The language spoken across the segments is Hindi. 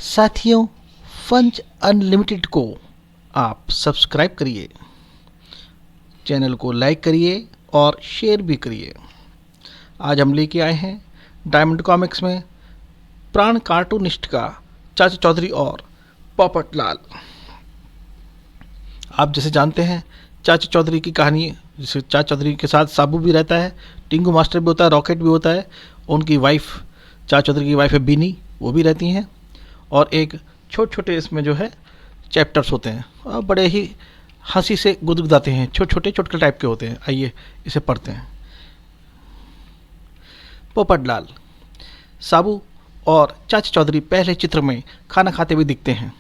साथियों, फंच अनलिमिटेड को आप सब्सक्राइब करिए, चैनल को लाइक करिए और शेयर भी करिए। आज हम लेके आए हैं डायमंड कॉमिक्स में प्राण कार्टूनिस्ट का चाचा चौधरी और पोपटलाल। आप जैसे जानते हैं चाचा चौधरी की कहानी, जिसे चाचा चौधरी के साथ साबू भी रहता है, टिंगू मास्टर भी होता है, रॉकेट भी होता है, उनकी वाइफ चाचा चौधरी की वाइफ है बीनी, वो भी रहती हैं, और एक छोटे छोटे इसमें जो है चैप्टर्स होते हैं और बड़े ही हंसी से गुदगुदाते हैं, छोटे छोटे चुटकुले टाइप के होते हैं। आइए इसे पढ़ते हैं। पोपटलाल। साबू और चाचा चौधरी पहले चित्र में खाना खाते हुए दिखते हैं।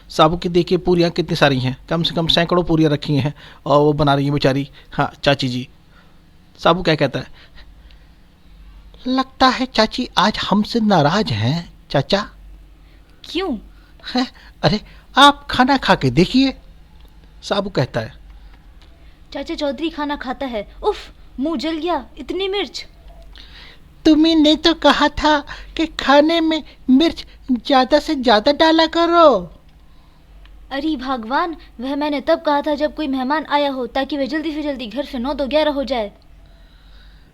साबू की देखिए पूरियाँ कितनी सारी हैं, कम से कम सैकड़ों पूरियाँ रखी हैं और वो बना रही हैं बेचारी। हाँ चाची जी। साबू क्या कहता है? लगता है चाची आज हमसे नाराज हैं चाचा। क्यों? है? अरे आप खाना खा के देखिए। साबू कहता है। चाचा चौधरी खाना खाता है, उफ, मुंह जल गया, इतनी मिर्च। तुम्ही ने तो कहा था कि खाने में मिर्च ज्यादा से ज्यादा डाला करो। अरे भगवान, वह मैंने तब कहा था जब कोई मेहमान आया हो, ताकि वह जल्दी से जल्दी घर से 9-11 हो जाए।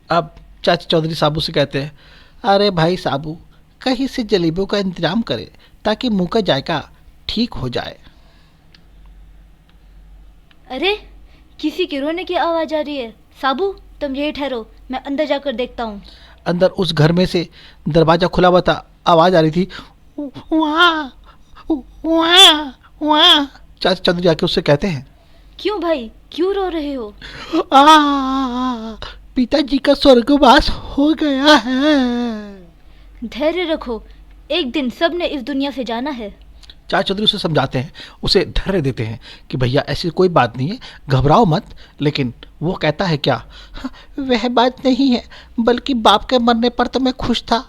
अब चाचा चौधरी साबू से कहते हैं, अरे भाई साबू, कहीं से जलेबियों का इंतजाम करे ताकि मुंह का जायका ठीक हो जाए। अरे किसी के रोने की आवाज आ रही है। साबू तुम यही ठहरो, मैं अंदर जाकर देखता हूँ। अंदर उस घर में से दरवाजा खुला हुआ था, आवाज आ रही थी, वहाँ वहाँ वहाँ। चाचा चौधरी जाके उससे कहते हैं, क्यों भाई, क्यों रो रहे हो? पिताजी का स्वर्गवास हो गया है। धैर्य रखो, एक दिन सबने इस दुनिया से जाना है। चाचा चौधरी उसे समझाते हैं, उसे धैर्य देते हैं कि भैया ऐसी कोई बात नहीं है, घबराओ मत। लेकिन वो कहता है क्या? वह बात नहीं है, बल्कि बाप के मरने पर तो मैं खुश था।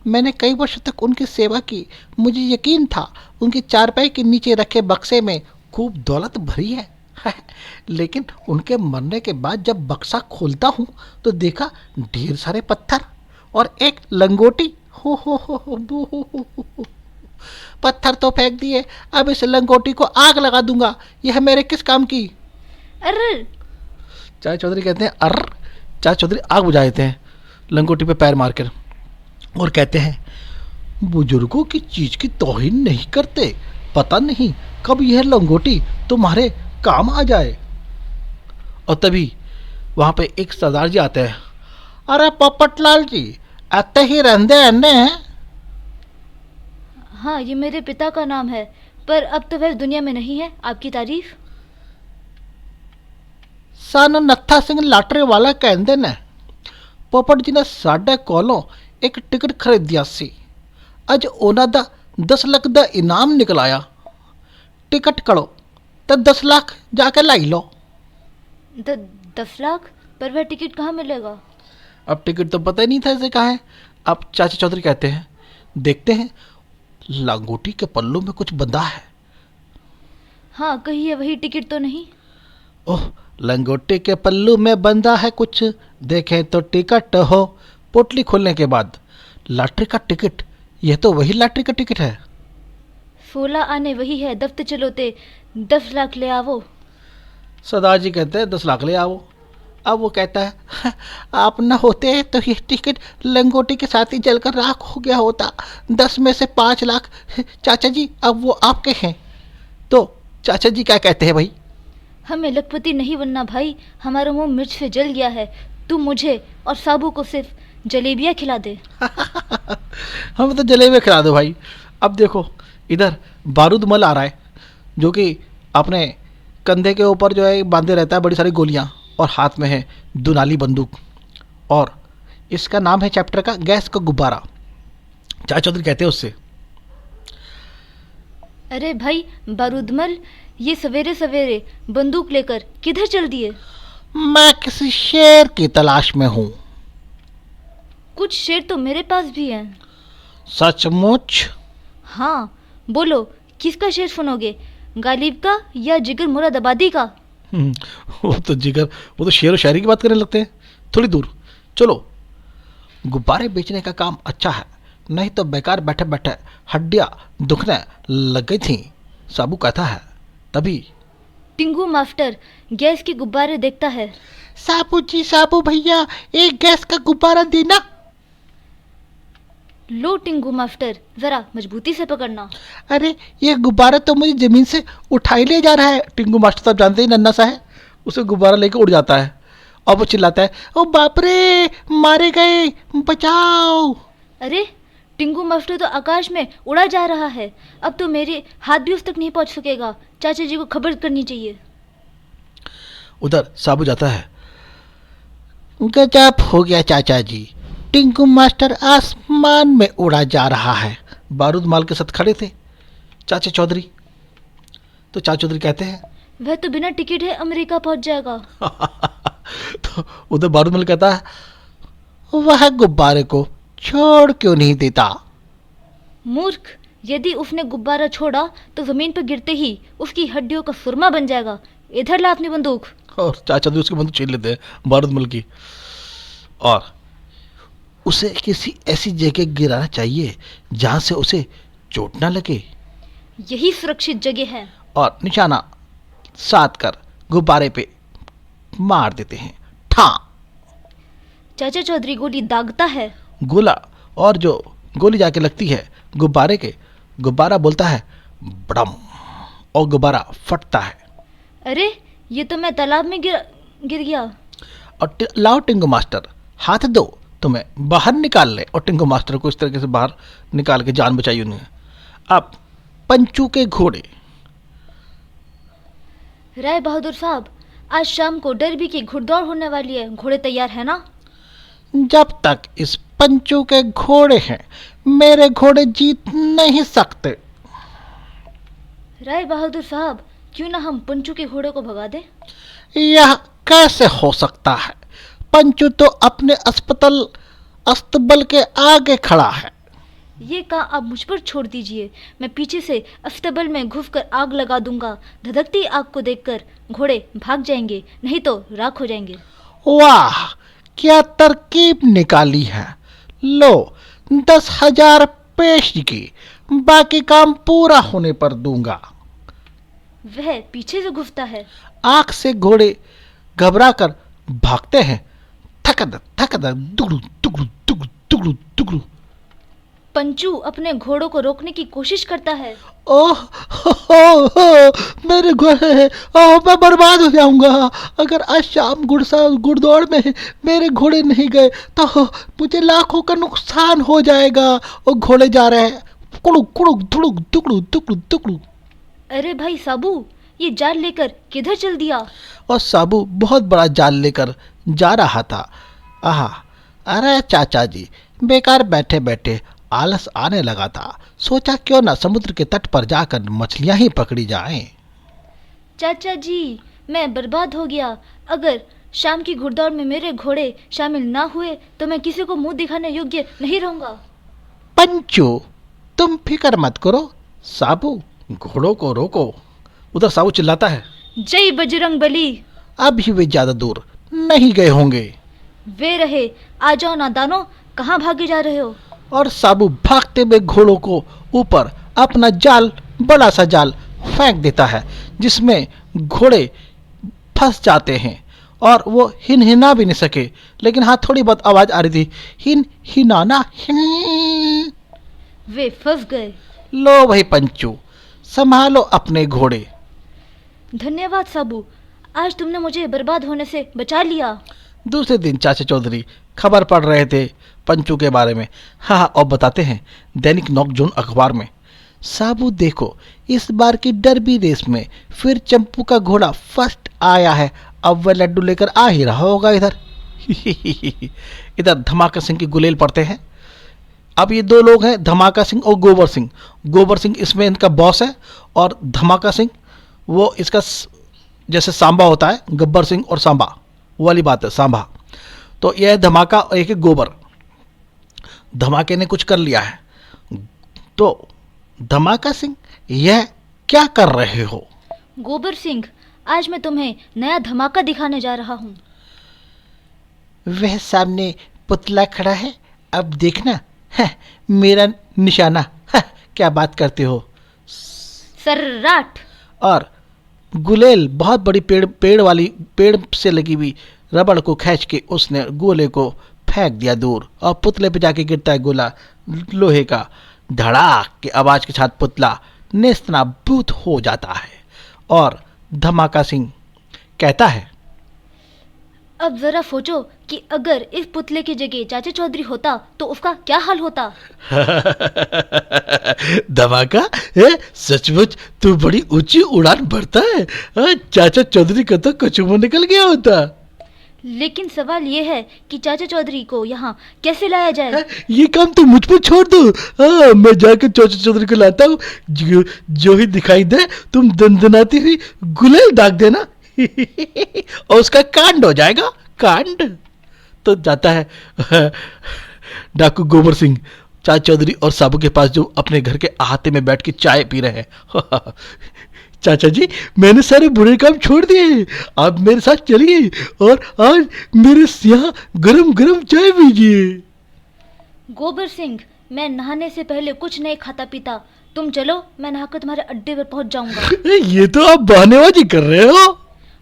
मैंने कई वर्षों तक उनकी सेवा की, मुझे यकीन था उनके चारपाई के नीचे रखे बक्से में खूब दौलत भरी है। लेकिन उनके मरने के बाद जब बक्सा खोलता हूँ तो देखा ढेर सारे पत्थर और एक लंगोटी। हो। पत्थर तो फेंक दिए, अब इस लंगोटी को आग लगा दूंगा, यह मेरे किस काम की। अरे चाचा चौधरी कहते हैं, अर। चाचा चौधरी आग बुझा देते हैं लंगोटी पे पैर मारकर और कहते हैं, बुजुर्गों की चीज की तौहीन नहीं करते, पता नहीं कब यह लंगोटी तुम्हारे काम आ जाए। और तभी वहां पे एक सरदार जी आते हैं। अरे पोपटलाल जी, आते ही रहंदे अन्ने हैं। हाँ, ये मेरे पिता का नाम है, पर अब तो वह दुनिया में नहीं है। आपकी तारीफ। सानू नत्था सिंह लाटरी वाला कहते ने, पोपट जी ने साढ़े कोलों एक टिकट खरीदिया सी, अज उन्हां दा 10 लाख दा इनाम निकल आया। टिकट करो तो 10 लाख जाके लाई लो। 10 लाख? पर वह टिकट कहाँ मिलेगा? अब टिकट तो पता ही नहीं था इसे कहाँ है। अब चाचा चौधरी कहते हैं, देखते हैं लंगोटी के पल्लू में कुछ बंधा है। हाँ कहिए, वही टिकट तो नहीं? ओह, लंगोटी के पल्लू में बंधा है कुछ, देखें तो टिकट हो। पोटली खोलने के बाद लॉटरी का टिकट, यह तो वही लॉटरी का टिकट है। 16 आने वही है, दफ्तर चलोते 10 लाख ले आवो। सरदार जी कहते हैं 10 लाख ले आओ। अब वो कहता है, आप न होते तो ये टिकट लंगोटी के साथ ही जलकर राख हो गया होता। 10 में से 5 लाख चाचा जी अब वो आपके हैं। तो चाचा जी क्या कहते हैं भाई? हमें लखपति नहीं बनना भाई, हमारा मुंह मिर्च से जल गया है। तू मुझे और साबू को सिर्फ जलेबियाँ खिला दे। हमें तो जलेबी खिला दो भाई। अब देखो इधर बारूद मल आ रहा है, जो कि अपने कंधे के ऊपर जो है बांधे रहता है बड़ी सारी गोलियां, और हाथ में है दुनाली बंदूक, और इसका नाम है चैप्टर का गैस का गुब्बारा। चाचा चौधरी कहते हैं उससे, अरे भाई बारूदमल, ये सवेरे सवेरे बंदूक लेकर किधर चल दिए? मैं किसी शेर की तलाश में हूँ। कुछ शेर तो मेरे पास भी हैं। सचमुच? हाँ बोलो, किसका शेर सुनोगे, गालिब का या जिगर मुरादाबादी का? वो तो जिगर, वो तो शेर और शायरी की बात करने लगते हैं। थोड़ी दूर चलो। गुब्बारे बेचने का काम अच्छा है, नहीं तो बेकार बैठे बैठे हड्डियां दुखने लग गई थी, साबू कहता है। तभी टिंगू मास्टर गैस के गुब्बारे देखता है। साबू जी, साबू भैया, एक गैस का गुब्बारा देना। लो टिंगू मास्टर, जरा मजबूती से पकड़ना। अरे ये गुब्बारा तो मुझे जमीन से उठाई ले जा रहा है। टिंगू मास्टर साहब जानते ही नन्ना सा है, उसे गुब्बारा लेकर उड़ जाता है और वो चिल्लाता है, ओ बाप रे, मारे गए, बचाओ। अरे टिंगू मास्टर तो आकाश में उड़ा जा रहा है, अब तो मेरे हाथ भी उस तक नहीं पहुंच सकेगा। चाचा जी को खबर करनी चाहिए। उधर साबू जाता है। गजब हो गया चाचा जी, टिंकू मास्टर आसमान में उड़ा जा रहा है। बारूद माल के साथ खड़े थे चाचा चौधरी। तो चाचा चौधरी कहते हैं, वह तो बिना टिकट है अमेरिका पहुंच जाएगा। तो उधर बारूद माल कहता है, वह गुब्बारे को छोड़ क्यों नहीं देता। मूर्ख, यदि उसने गुब्बारा छोड़ा तो जमीन पर गिरते ही उसकी हड्डियों का सुरमा बन जाएगा। इधर ला अपनी बंदूक। और चाचा चौधरी उसकी बंदूक छीन लेते हैं बारूद मल की, और उसे किसी ऐसी जगह गिराना चाहिए जहां से उसे चोट ना लगे। यही सुरक्षित जगह है। और निशाना साध कर गुब्बारे पे मार देते हैं। ठा चाचा चौधरी गोली दागता है। गोला, और जो गोली जाके लगती है गुब्बारे के, गुब्बारा बोलता है बड़म, और गुब्बारा फटता है। अरे ये तो मैं तालाब में गिर गया। और लाओ टिंगू मास्टर, हाथ दो, तुम्हें बाहर निकाल ले। और टिंगू मास्टर को इस तरीके से बाहर निकाल के जान बचाई उन्हें। अब पंचू के घोड़े। राय बहादुर साहब, आज शाम को डरबी की घुड़दौड़ होने वाली है, घोड़े तैयार है ना? जब तक इस पंचू के घोड़े हैं, मेरे घोड़े जीत नहीं सकते। राय बहादुर साहब, क्यों ना हम पंचू के घोड़े को भगा दें? यह कैसे हो सकता है? पंचू तो अपने अस्तबल के आगे खड़ा है। ये काम आप मुझ पर छोड़ दीजिए। मैं पीछे से अस्तबल में घुसकर आग लगा दूंगा। धधकती आग को देखकर घोड़े भाग जाएंगे, नहीं तो राख हो जाएंगे। वाह, क्या तरकीब निकाली है। लो, 10,000 पेश की, बाकी काम पूरा होने पर दूंगा। वह पीछे से घुसता है। आग से घोड़े घबरा कर भागते हैं। थकद थकद, दुगड़ू दुगड़ू दुगड़ू दुगड़ू दुगड़ू। पंचू अपने घोड़ों को रोकने की कोशिश करता है। ओह हो, मेरे घोड़े हैं, ओह मैं बर्बाद हो जाऊंगा। अगर आज शाम घुड़दौड़ में मेरे घोड़े नहीं गए तो मुझे लाखों का नुकसान हो जाएगा। और घोड़े जा रहे हैं, कुड़ुक कुड़ुक धुड़ुक दुगड़ू दुगड़ू दुगड़ू। अरे भाई साबू, ये जाल लेकर किधर चल दिया? और साबू बहुत बड़ा जाल लेकर जा रहा था। आहा, अरे चाचा जी, बेकार बैठे बैठे आलस आने लगा था। सोचा क्यों ना समुद्र के तट पर जाकर मछलियां ही पकड़ी जाएं। चाचा जी, मैं बर्बाद हो गया। अगर शाम की घुड़दौड़ में मेरे घोड़े शामिल ना हुए तो मैं किसी को मुंह दिखाने योग्य नहीं रहूंगा। पंचू, तुम फिक्र मत करो, साबू घोड़ों को रोको। उधर साबू चिल्लाता है, जय बजरंग बली। अभी वे ज्यादा दूर नहीं गए होंगे। वे रहे, आ जाओ नादानो, कहाँ भागे जा रहे हो? और साबू भागते हुए घोड़ों को ऊपर अपना जाल, बड़ा सा जाल फेंक देता है, जिसमें घोड़े फंस जाते हैं और वो हिनहिना भी नहीं सके। लेकिन हाँ, थोड़ी बहुत आवाज आ रही थी, हिन हिनाना हिन। वे फंस गए। लो भाई पंचू, संभालो अपने घोड़े। धन्यवाद साबू, आज तुमने मुझे बर्बाद होने से बचा लिया। दूसरे दिन चाचा चौधरी खबर पढ़ रहे थे पंचू के बारे में। हाँ, और बताते हैं दैनिक नौकजोन अखबार में, साबू देखो, इस बार की डर्बी रेस में फिर चंपू का घोड़ा फर्स्ट आया है। अब वह लड्डू लेकर आ ही रहा होगा इधर। इधर धमाका सिंह की गुलेल पड़ते हैं। अब ये दो लोग हैं, धमाका सिंह और गोबर सिंह। गोबर सिंह इसमें इनका बॉस है, और धमाका सिंह वो इसका जैसे सांबा होता है, गब्बर सिंह और सांबा, वो वाली बात है, सांबा। तो यह है धमाका और एक है गोबर। धमाके ने कुछ कर लिया है। तो धमाका सिंह, यह क्या कर रहे हो? गोबर सिंह, आज मैं तुम्हें नया धमाका दिखाने जा रहा हूँ। वह सामने पुतला खड़ा है, अब देखना। है, मेरा निशाना। है, क्या बात करते हो। सर्राट। और गुलेल बहुत बड़ी पेड़ से लगी हुई रबड़ को खींच के उसने गोले को फेंक दिया दूर और पुतले पे जाके गिरता है गोला लोहे का। धड़ाक की आवाज के साथ पुतला नेस्तनाबूद हो जाता है और धमाका सिंह कहता है, अब जरा सोचो कि अगर इस पुतले की जगह चाचा चौधरी होता तो उसका क्या हाल होता। धमाका है, सचमुच तू बड़ी ऊंची उड़ान भरता है। चाचा चौधरी का तो कचूमर निकल गया होता। लेकिन सवाल यह है कि चाचा चौधरी को यहाँ कैसे लाया जाए। ये काम तो मुझ पर छोड़ दो। मैं जाकर चाचा चौधरी को लाता हूँ। जो ही दिखाई दे तुम दंदनाती हुई गुलेल दाग देना और उसका कांड हो जाएगा। कांड तो जाता है डाकू गोबर सिंह चाचा चौधरी और साबू के पास, जो अपने घर के अहाते में बैठ के चाय पी रहे हैं। चाचा जी, मैंने सारे बुरे काम छोड़ दिए, आप मेरे साथ चलिए और आज मेरे यहाँ गरम गरम चाय पीजिए। गोबर सिंह, मैं नहाने से पहले कुछ नहीं खाता पीता। तुम चलो, मैं नहाकर तुम्हारे अड्डे पर पहुंच जाऊंगा। ये तो आप बहानेबाजी कर रहे हो।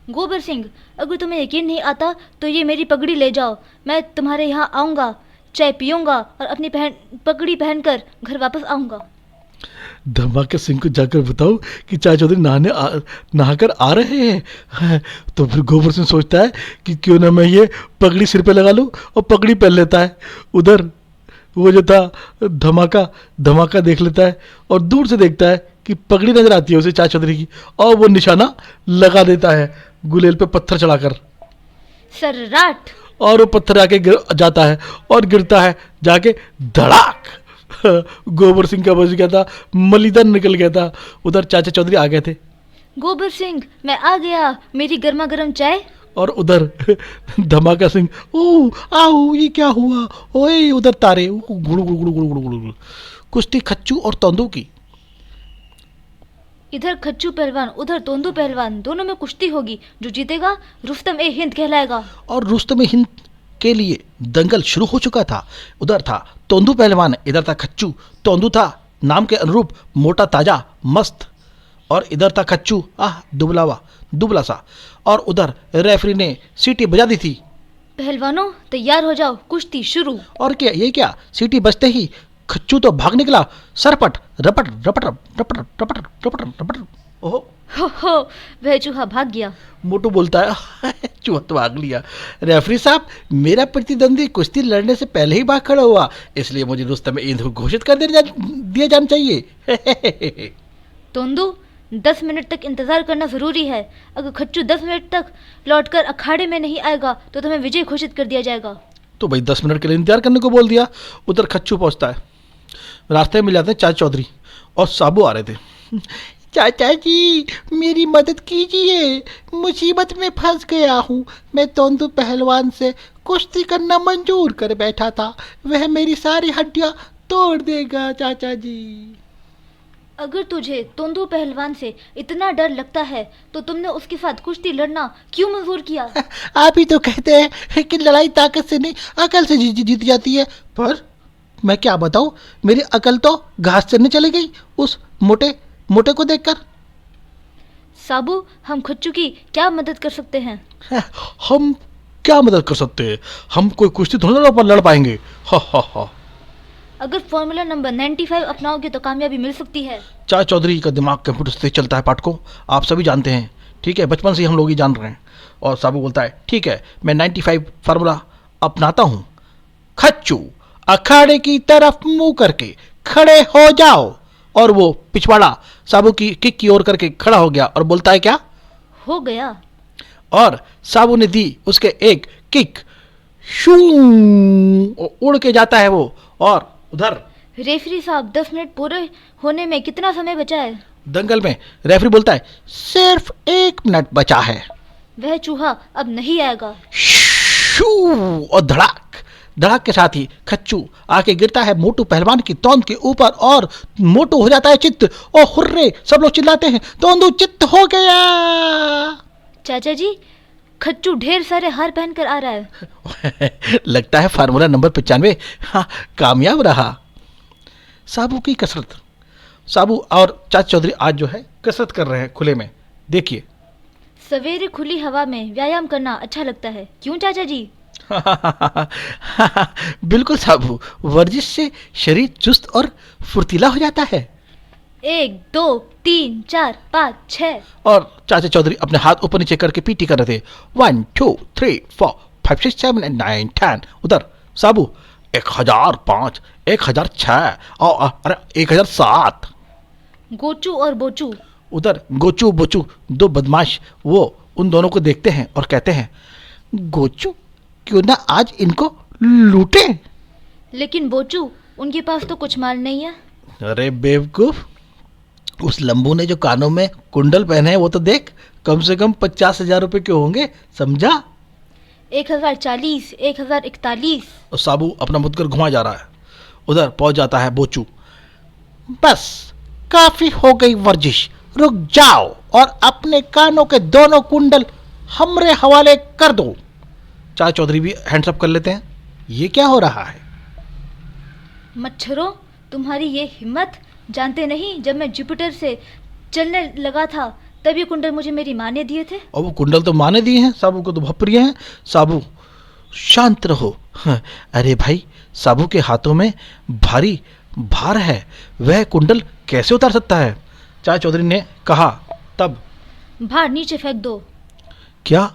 गोबर सिंह, अगर तुम्हें यकीन नहीं आता तो ये मेरी पगड़ी ले जाओ। मैं तुम्हारे यहाँ आऊँगा, चाय पीऊँगा और अपनी पगड़ी पहनकर घर वापस आऊँगा। धमाका सिंह को जाकर बताओ कि चाचा चौधरी नहाकर आ रहे हैं। तो फिर गोबर सिंह सोचता है कि क्यों ना मैं ये पगड़ी सिर पे लगा लूं और पगड़ी पहन लेता है। उधर वो जो था धमाका देख लेता है और दूर से देखता है कि पगड़ी नजर आती है उसे चाचा चौधरी की, और वो निशाना लगा देता है गुलेल पे पत्थर चढ़ाकर। सर्राट। और वो पत्थर आके जाता है और गिरता है जाके धड़ाक। गोबर सिंह का बच गया था, मलिदा निकल गया था। उधर चाचा चौधरी आ गए थे। गोबर सिंह, मैं आ गया, मेरी गर्मा गर्म चाय। और उधर धमाका सिंह, ओ आओ, ये क्या हुआ। ओए उधर तारे, गुड़ु गुड़ु गुड़ु गुड़ु गुड़ु गुड़ु। कुश्ती खच्चू और तोंदू की। इधर खच्चू पहलवान, उधर तोंदू पहलवान, दोनों में कुश्ती होगी। जो जीतेगा रुस्तम ए हिंद कहलाएगा। और रुस्तम ए हिंद के लिए दंगल शुरू हो चुका था। उधर था तोंदू पहलवान, इधर था खच्चू। तोंदू था नाम के अनुरूप मोटा ताजा मस्त, और इधर था खच्चू दुबला सा। और उधर रेफरी ने सीटी बजा दी थी। पहलवानों तैयार हो जाओ, कुश्ती शुरू। और क्या सीटी बजते ही खच्चू तो भाग निकला, सरपट रपट रपट रपट रपट रपट रपट। ओहो हो, वह चूहा भाग गया। मोटू बोलता है, चूहा तो भाग लिया। रेफरी साहब, मेरा प्रतिद्वंदी कुश्ती लड़ने से पहले ही भाग खड़ा हुआ, इसलिए मुझे रुस्तम ए हिंद घोषित कर दिया जाना चाहिए। तोंदू, 10 मिनट तक इंतजार करना जरूरी है। अगर खच्चू 10 मिनट तक लौटकर अखाड़े में नहीं आएगा तो तुम्हें विजय घोषित कर दिया जाएगा। तो भाई 10 मिनट के लिए इंतजार करने को बोल दिया। उधर खच्चू पहुंचता है, रास्ते में मिल जाते हैं चाचा चौधरी और साबू आ रहे थे। चाचा जी, मेरी मदद कीजिए, मुसीबत में फंस गया हूँ। मैं तोंदू पहलवान से कुश्ती करना मंजूर कर बैठा था, वह मेरी सारी हड्डियाँ तोड़ देगा चाचा जी। अगर तुझे तोंदू पहलवान से इतना डर लगता है तो तुमने उसके साथ कुश्ती लड़ना क्यों मंजूर किया। आप ही तो कहते हैं कि लड़ाई ताकत से नहीं अकल से जीत जाती है, पर मैं क्या बताऊं, मेरी अकल तो घास चरने चली गई उस मोटे को देखकर। साबू, हम खच्चू की क्या मदद कर सकते हैं। हम क्या मदद कर सकते हैं, हम कोई कुश्ती थोड़ा लड़ पाएंगे। हा। अगर फॉर्मूला नंबर 95 अपनाओगे तो कामयाबी मिल सकती है। चाचा चौधरी का दिमाग कंप्यूटर से चलता है पाठकों, आप सभी जानते हैं, ठीक है, बचपन से ही हम लोग ही जान रहे हैं। और साबू बोलता है, ठीक है, मैं 95 फार्मूला अपनाता हूँ। खच्चू, अखाड़े की तरफ मुंह करके खड़े हो जाओ। और वो पिछवाड़ा साबू की किक की ओर करके खड़ा हो गया और बोलता है, क्या हो गया। और साबू ने दी उसके एक किक, शू, उड़ के जाता है वो। और उधर रेफरी साहब, 10 मिनट पूरे होने में कितना समय बचा है। दंगल में रेफरी बोलता है, सिर्फ 1 मिनट बचा है। वह चूहा अब नहीं आएगा। शू, और धड़ाक के साथ ही खच्चू आके गिरता है मोटू पहलवान की तोंद के ऊपर और मोटू हो जाता है चित्त। ओ हुर्रे, सब लोग चिल्लाते हैं, तोंदू चित्त हो गया। चाचा जी, खच्चू ढेर सारे हार पहनकर आ रहा है। लगता है फार्मूला नंबर 95 हाँ कामयाब रहा। साबू की कसरत। साबू और चाचा चौधरी आज जो है कसरत कर रहे हैं खुले में, देखिए। सवेरे खुली हवा में व्यायाम करना अच्छा लगता है, क्यों चाचा जी? बिल्कुल साबू, वर्जिश से शरीर चुस्त और फुर्तीला हो जाता है। 1 2 3 4 5 6। और चाचा चौधरी अपने हाथ ऊपर नीचे करके पीटी कर रहे थे। 1 2 3 4 5 6 7 8 9 10। उधर साबू 1005, 1006 और अरे 1007। गोचू और बोचू। उधर गोचू बोचू दो बदमाश वो उन दोनों को देखते हैं और कहते हैं, गोचू क्यों ना आज इनको लूटे। लेकिन बोचू, उनके पास तो कुछ माल नहीं है। अरे बेवकूफ, उस लंबू ने जो कानों में कुंडल पहने हैं वो तो देख, कम से कम 50,000 रुपए के होंगे, समझा? 1040, 1041। और साबू अपना मुदगर घुमा जा रहा है। उधर पहुंच जाता है बोचू। बस काफी हो गई वर्जिश, रुक जाओ और अपने कानों के दोनों कुंडल हमरे हवाले कर दो। चाचा चौधरी भी हैंड्स अप कर लेते हैं। ये क्या हो रहा है? मच्छरों, तुम्हारी ये हिम्मत! जानते नहीं, जब मैं जुपिटर से चलने लगा था तब ये कुंडल मुझे मेरी माँ ने दिए थे। और वो कुंडल तो माने दिए हैं, साबू को तो बहुत प्रिय हैं। साबू शांत रहो। हाँ, अरे भाई, साबू के हाथों में भारी भार है, वह कुंडल कैसे उतार सकता है? चाचा चौधरी ने कहा। तब भार नीचे फेंक दो। क्या?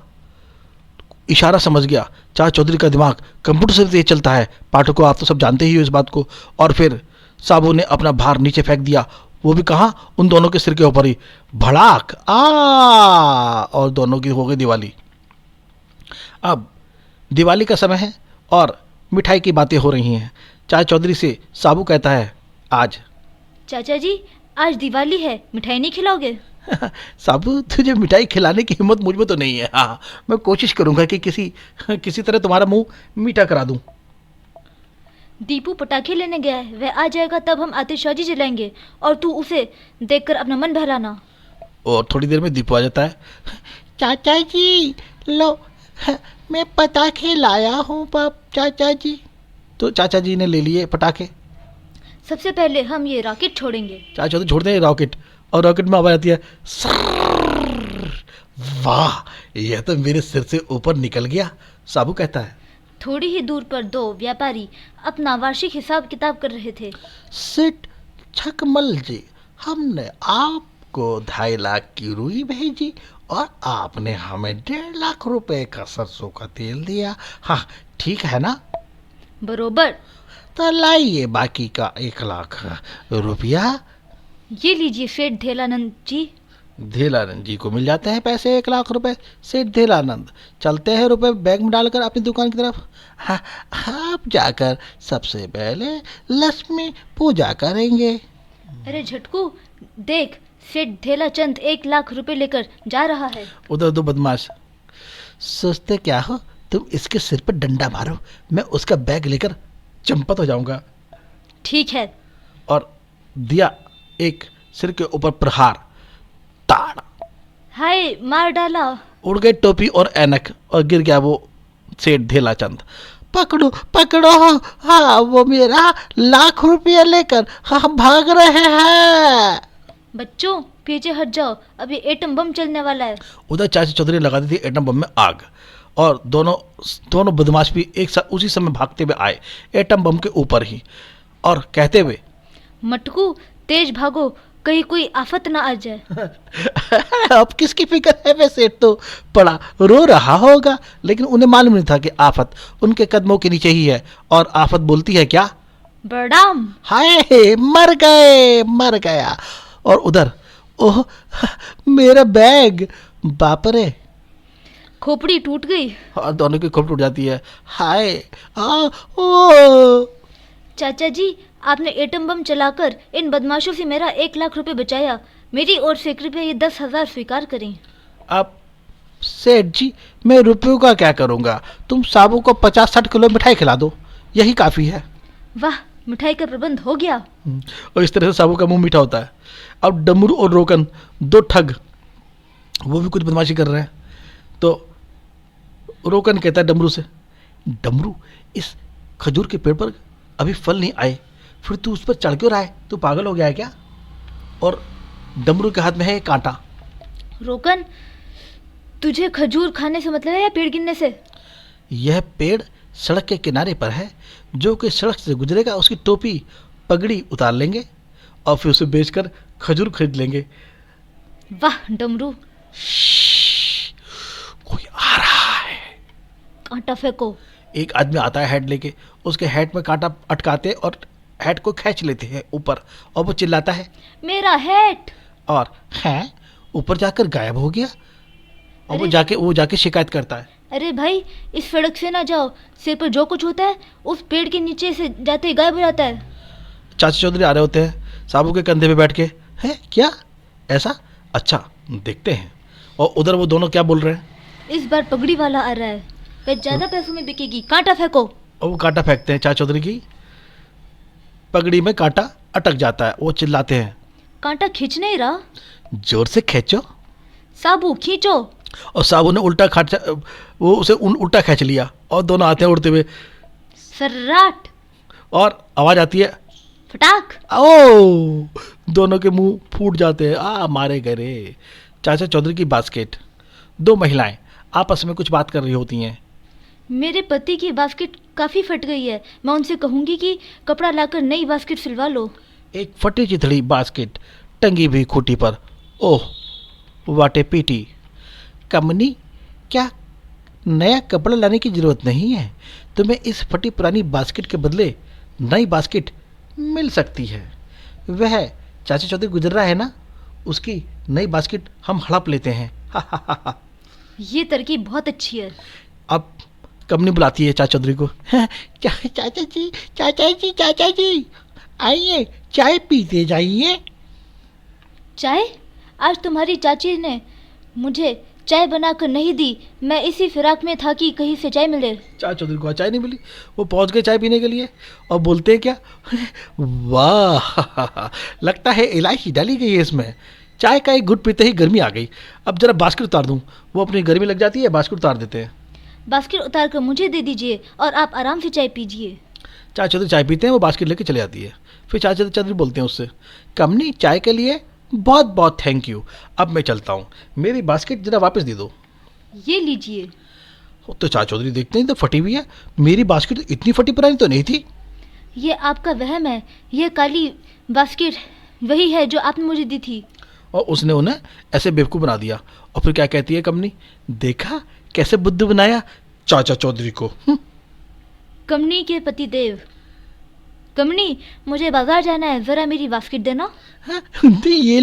इशारा समझ गया। चाचा चौधरी का दिमाग कंप्यूटर से तेज चलता है। पाठकों, आप तो सब जानते ही हो इस बात को। और फिर साबू ने अपना भार नीचे फेंक दिया, वो भी कहाँ, उन दोनों के सिर के ऊपर ही। भड़ाक आ, और दोनों की हो गई दिवाली। अब दिवाली का समय है और मिठाई की बातें हो रही हैं। चाचा चौधरी से साबू कहता है, आज चाचा जी, आज दिवाली है, मिठाई नहीं खिलाओगे? साबू, तुझे मिठाई खिलाने की हिम्मत मुझ में तो नहीं है। हाँ, मैं कोशिश करूंगा कि किसी तरह तुम्हारा मुंह मीठा करा दूं। दीपू पटाखे लेने गया है, वह आ जाएगा तब हम आतिशबाजी जलाएंगे और तू उसे देखकर अपना मन बहलाना। और थोड़ी देर में दीपू आ जाता है। चाचा जी लो, मैं पटाखे लाया हूँ चाचा जी। तो चाचा जी ने ले लिए पटाखे। सबसे पहले हम ये रॉकेट छोड़ेंगे। चाचा चौधरी छोड़ते हैं रॉकेट, और रॉकेट में आवाज आती है, सर्र। वाह, यह तो मेरे सिर से ऊपर निकल गया। साबू कहता है। थोड़ी ही दूर पर दो व्यापारी अपना वार्षिक हिसाब किताब कर रहे थे। सेठ छकमल जी, हमने आपको 2.5 लाख की रुई भेजी और आपने हमें 1.5 लाख रुपए का सरसों का तेल दिया। हाँ, ठीक है ना? बरोबर। तो लाइए बाकी का 1 लाख रुपया। ये लीजिए सेठ धेलानंद जी। धेलानंद जी को मिल जाते हैं पैसे 1 लाख रुपए। सेठ धेलानंद चलते हैं रुपए बैग में डालकर अपनी दुकान की तरफ। हाँ, आप जाकर सबसे पहले लक्ष्मी पूजा करेंगे। अरे झटकू, देख, सेठ धेलाचंद 1 लाख रुपए लेकर जा रहा है। उधर दो बदमाश, सोचते क्या हो तुम, इसके सिर पर डंडा मारो, मैं उसका बैग लेकर चंपत हो जाऊंगा। ठीक है। और दिया एक सिर के ऊपर प्रहार, ताड़। हाय, मार डाला। उड़ गई टोपी और ऐनक और गिर गया वो सेठ धेलाचंद। पकड़ो पकड़ो, हाँ वो मेरा 1 लाख रुपया लेकर हाँ भाग रहे हैं। बच्चों, पीछे हट जाओ, अब ये एटम बम चलने वाला है। उधर चाचा चौधरी लगा दी थी एटम बम में आग, और दोनों बदमाश भी एक साथ उसी समय भागते हुए आए एटम बम के ऊपर ही, और कहते हुए, मटकू तेज भागो, कहीं कोई आफत ना आ जाए। अब किसकी फिक्र है? वे सेठ तो पड़ा रो रहा होगा, लेकिन उन्हें मालूम नहीं था कि आफत उनके कदमों के नीचे ही है। और आफत बोलती है क्या? बड़ाम। हाय, मर गए, मर गया। और उधर, ओह मेरा बैग, बाप रे, खोपड़ी टूट गई। और दोनों की खोपड़ी टूट जाती है। हाय, ओ चाचा जी, आपने एटम बम चलाकर इन बदमाशों से मेरा 1 लाख रुपए बचाया। मेरी ओर से कृपया ये 10,000 स्वीकार करें। अब सेठ जी, मैं रुपयों का क्या करूंगा? तुम साबू को 50-60 किलो मिठाई खिला दो, यही काफी है। वाह, मिठाई का प्रबंध हो गया। और इस तरह से साबू का मुंह मीठा होता है। अब डमरू और रोकन, दो ठग, वो भी कुछ बदमाशी कर रहे हैं। तो रोकन कहता है डमरू से, डमरू, इस खजूर के पेड़ पर अभी फल नहीं आए, फिर तू उस पर चढ़ क्यों रहा है? तू पागल हो गया है क्या? और डमरू के हाथ में है एक कांटा। रोकन, तुझे खजूर खाने से मतलब है या पेड़ गिनने से? यह पेड़ सड़क के किनारे पर है। जो कि सड़क से गुजरेगा उसकी टोपी पगड़ी उतार लेंगे और फिर उसे बेचकर खजूर खरीद लेंगे। वाह डमरू, श्श्श, कोई आ रहा है। कांटा फेंको। एक आदमी आता है हैट लेके, उसके हैट में कांटा अटकाते और हैट को खींच लेते हैं ऊपर, और वो चिल्लाता है मेरा हैट। और है ऊपर जाकर गायब हो गया। और वो अरे जाके शिकायत करता है। अरे भाई, इस सड़क से ना जाओ, सिर पर जो कुछ होता है उस पेड़ के नीचे से जाते ही गायब हो जाता है। चाचा चौधरी आ रहे होते हैं साबू के कंधे पे बैठ के। है क्या? ऐसा? अच्छा, देखते हैं। और उधर वो दोनों क्या बोल रहे हैं? इस बार पगड़ी वाला आ रहा है, वह ज्यादा पैसों में बिकेगी, कांटा फेंको। और वो कांटा फेंकते हैं। चाचा चौधरी की पगड़ी में कांटा अटक जाता है। वो चिल्लाते हैं कांटा खींच नहीं रहा, जोर से खींचो। साबू खींचो। और साबू ने वो उसे उल्टा खींच लिया और दोनों आते हैं उड़ते हुए। सर्राट। और आवाज आती है फटाक। ओ, दोनों के मुंह फूट जाते हैं। मारे गए रे। चाचा चौधरी की बास्केट। दो महिलाएं आपस में कुछ बात कर रही होती हैं। मेरे पति की बास्केट काफी फट गई है, मैं उनसे कहूंगी कि कपड़ा लाकर नई बास्केट सिलवा लो। एक फटी चिथड़ी बास्केट टंगी हुई खूंटी पर। ओह वाटे पीटी। कमनी, क्या नया कपड़ा लाने की जरूरत नहीं है? तुम्हें इस फटी पुरानी बास्केट के बदले नई बास्केट मिल सकती है। वह चाचा चौधरी गुजर रहा है ना, उसकी नई बास्केट हम हड़प लेते हैं। ये तरकीब बहुत अच्छी है। अब कमनी बुलाती है चाचा चौधरी को। चाचा जी आइए, चाय पीते जाइए। चाय? आज तुम्हारी चाची ने मुझे चाय बनाकर नहीं दी, मैं इसी फिराक में था कि कहीं से चाय मिले। चाचा चौधरी को चाय नहीं मिली। वो पहुंच गए चाय पीने के लिए और बोलते हैं क्या, वाह लगता है इलायची डाली गई है इसमें। चाय का एक घुट पीते ही गर्मी आ गई। अब जरा बास्केट उतार दूं। वो अपनी गर्मी लग जाती है, बास्केट उतार देते हैं। बास्केट उतार कर मुझे दे दीजिए और आप आराम से चाय पीजिए। चाचा चौधरी चाय पीते हैं, वो बास्केट लेके चले जाती है। फिर चाचा चौधरी बोलते हैं उससे, कमनी चाय के लिए बहुत बहुत थैंक यू। अब मैं चलता हूँ, मेरी बास्केट जरा वापस दे दो। ये लीजिए। तो चाचा चौधरी देखते हैं तो फटी हुई है। मेरी बास्केट इतनी फटी पुरानी तो नहीं थी। ये आपका वहम है, यह काली बास्केट वही है जो आपने मुझे दी थी। और उसने उन्हें ऐसे बेवकूफ़ बना दिया। और फिर क्या कहती है कमनी, देखा कैसे बुद्धू बनाया चाचा चौधरी को। कमनी के पति देव। कमनी, मुझे बाजार जाना है, जरा मेरी बास्केट देना। ये